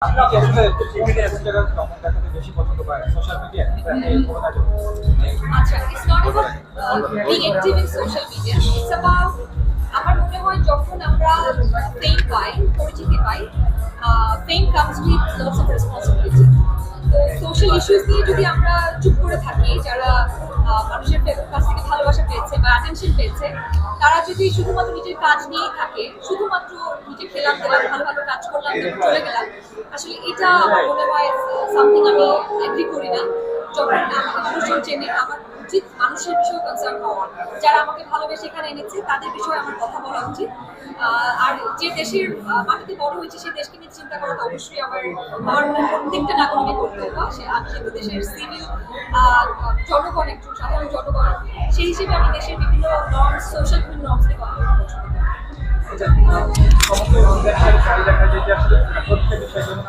আপনি কি আসলে টিভিতে ইনস্টাগ্রাম কমেন্ট দেখাতে বেশি পছন্দ করেন সোশ্যাল মিডিয়া আচ্ছা, it's not about being active in social media. It's about আমার মনে হয় যখন আমরা ফেম পাই, পরিচিতি পাই, ফেম comes with lots of responsibility. তো সোশ্যাল ইস্যুস নিয়ে যদি আমরা চুপ করে থাকি, যারা মানুষের কাছ থেকে ভালোবাসা পেয়েছে বা অ্যাটেনশন পেয়েছে, তারা যদি শুধুমাত্র নিজের কাজ নিয়েই থাকে, শুধুমাত্র নিজে খেলাম দিলাম, ভালো ভালো কাজ করলাম, তারপর চলে গেলাম, আসলে এটা আমার মনে হয় সামথিং আমি এগ্রি করি না। যখন আমাকে মানুষজন চেনে, আমার উচিত মানুষের বিষয়ে কনসার্ন হওয়া, যারা আমাকে ভালোবেসে এখানে এনেছে তাদের বিষয়ে আমার কথা বলা উচিত। আর যে দেশের মাটিতে বড় হয়েছে সেই দেশকে নিয়ে চিন্তা করা তো অবশ্যই আমার প্রত্যেকটা নাগরিকের কর্তব্য। আমি যেহেতু দেশের সিভিল জনগণ, একজন সাধারণ জনগণ, সেই হিসেবে আমি দেশের বিভিন্ন নর্মস, সোশ্যাল বিভিন্ন নর্মস নিয়ে কথা বলতে পছন্দ করি। সমস্ত দেখা যায় যে আসলে প্রত্যেক বিষয়ের জন্য